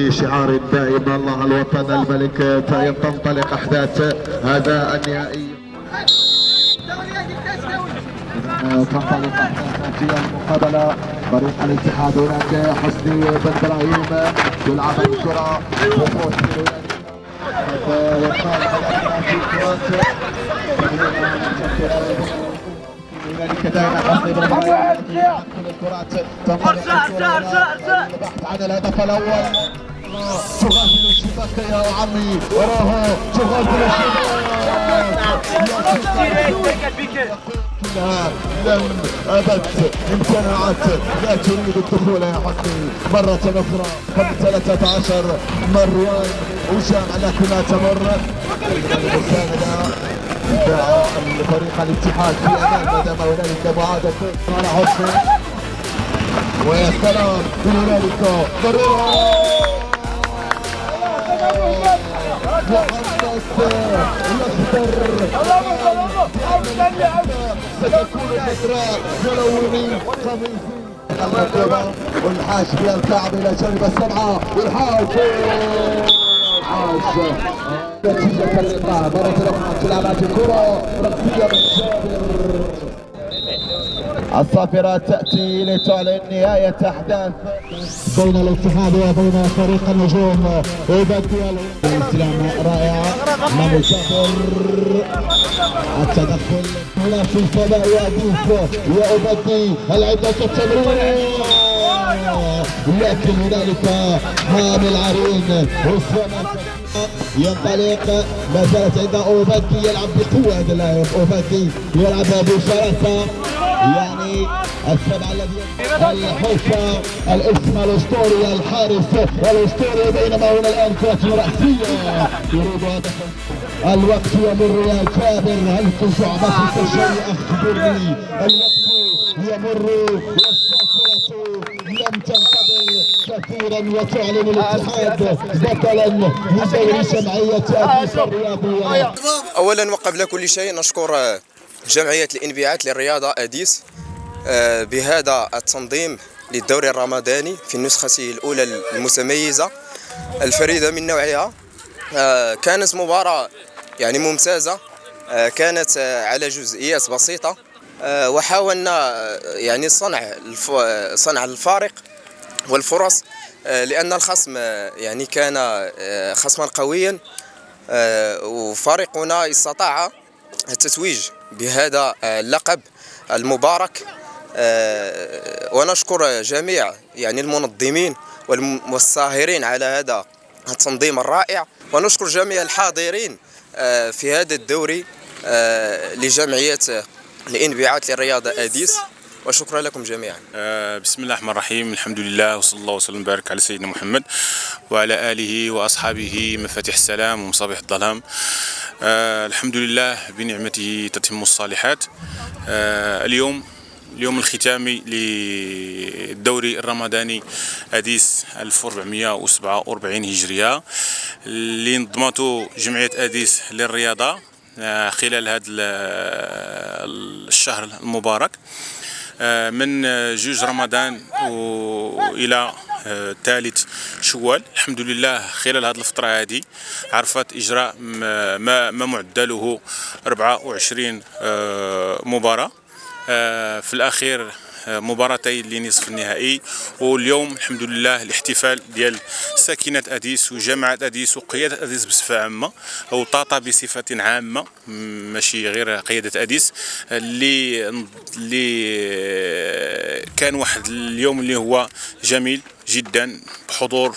بشعار دائم الله الوطن الملك. تنطلق أحداث هذا النهائي. تنطلق أحداث في المقابلة. فريق الاتحاد هناك حسني بن ابراهيم يلعب الكرة هنالك دائما حسني بن ابراهيم كل الكرات البحث عن الهدف الاول. تغادر الشباك يا عمي، وراه تغادر الشباك. لم أبد امتنعت، لا تريد الدخول يا حسني مرة أخرى. قبل 13 مروان وجامع لكنها تمر. المساندة دفاع الفريق الاتحاد في أمان ما دام هنالك معادة على حسني. ويا سلام هنالك ضرورة ستكون ذكرى ملونين خميسين. المرتبة والحاج بيركع إلى جانب السبعة والحاج نتيجة اللقاء مرة أخرى تلعب الكرة رأسية من جابر. الصافرة تأتي لتعلن نهاية أحداث بين الاتحاد وبين فريق النجوم. وبدي الاستلام رائعة من جابر. التدخل هنا في الفضاء يضيف وأبدي العدة التمرير، لكن هنالك حامل عرين عثمان ينطلق. ما زالت عند أوبدي يلعب بقوة. هذا اللاعب أوبدي يلعب بشراسة، يعني السبعة الذي الحوسة الاسم الاسطوري الحارس الاسطوري. بينما هنا الان كرة رأسية يريد هدفا. الوقت يمر يا جابر، هل تزعمت الشيء اخبرني. الوقت يمر والصافرة لم تنتظر كثيرا وتعلن الاتحاد بطلا من دوري جمعية أديس الرياضية. اولا وقبل كل شيء نشكر جمعية الانبعاث للرياضة أديس بهذا التنظيم للدوري الرمضاني في نسخته الأولى المتميزة الفريدة من نوعها. كانت مباراة يعني ممتازة، كانت على جزئيات بسيطة، وحاولنا يعني صنع الفارق والفرص، لأن الخصم يعني كان خصما قويا، وفريقنا استطاع التتويج بهذا اللقب المبارك. ونشكر جميع يعني المنظمين والساهرين على هذا التنظيم الرائع، ونشكر جميع الحاضرين في هذا الدوري لجمعية الانبعاث للرياضة أديس، وشكرا لكم جميعا. بسم الله الرحمن الرحيم، الحمد لله وصلى الله وسلم وبارك على سيدنا محمد وعلى آله وأصحابه مفاتيح السلام ومصابيح الظلام. الحمد لله بنعمته تتم الصالحات. اليوم الختامي للدوري الرمضاني أديس 1447 هجرية اللي نظمته جمعية أديس للرياضة خلال هذا الشهر المبارك من 2 رمضان وإلى 3 شوال. الحمد لله خلال هذه الفترة هذه عرفت إجراء ما معدله 24 مباراة، في الأخير مباراتين لنصف النهائي. واليوم الحمد لله الاحتفال ديال ساكنة أديس وجامعة أديس وقيادة أديس بصفة عامة أو طاطا بصفة عامة، ماشي غير قيادة أديس، اللي كان واحد اليوم اللي هو جميل جدا بحضور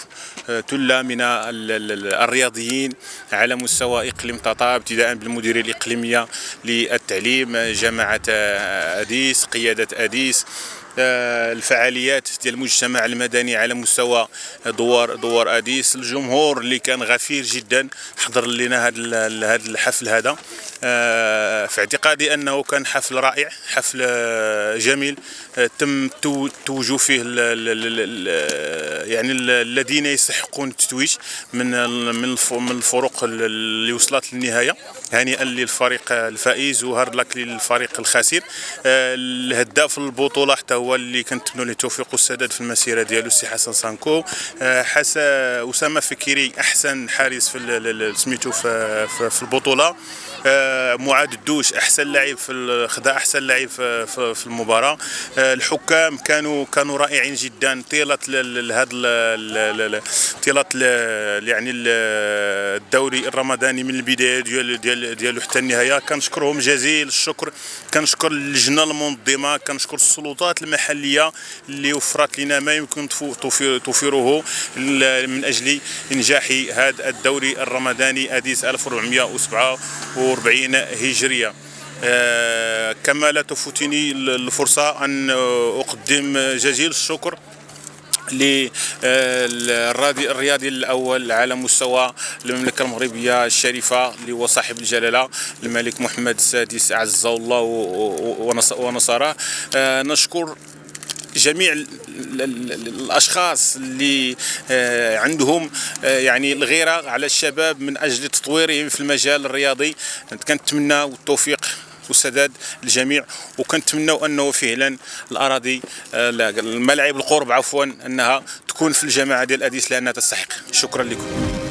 ثلة من الرياضيين على مستوى إقليم طاطا، ابتداء بالمديرية الإقليمية للتعليم، جامعة أديس، قيادة أديس، الفعاليات ديال المجتمع المدني على مستوى دوار أديس، الجمهور اللي كان غفير جدا حضر لنا هذا الحفل هذا. في اعتقادي أنه كان حفل رائع، حفل جميل، تم توجه فيه يعني الذين يستحقون التتويج من الفرق اللي وصلت للنهاية. هنيئا للفريق الفائز وهارد لك للفريق الخاسر. الهداف البطولة حتى هو اللي كنتمنوا له التوفيق والسداد في المسيره ديالو السي حسن سانكو. اسامه فكيري احسن حارس في سميتو في البطوله. معاذ الدوش احسن لاعب خدا احسن لاعب في المباراه. الحكام كانوا رائعين جدا طيله طيله يعني الدوري الرمضاني من البدايه ديالو حتى النهايه. كنشكرهم جزيل الشكر. كنشكر اللجنه المنظمه، كنشكر السلطات المحليه اللي وفرت لنا ما يمكن توفيره من اجل انجاح هذا الدوري الرمضاني اديس 1447 هجريه. كما لا تفوتني الفرصه ان اقدم جزيل الشكر للرياضي الاول على مستوى المملكه المغربيه الشريفه اللي هو صاحب الجلاله الملك محمد السادس اعزه الله ونصره. نشكر جميع الاشخاص اللي عندهم يعني الغيره على الشباب من اجل تطويرهم في المجال الرياضي. كنتمنى التوفيق والسداد للجميع، وكنتمنوا انه فعلا الاراضي الملاعب القرب عفوا انها تكون في الجماعه ديال اديس لانها تستحق. شكرا لكم.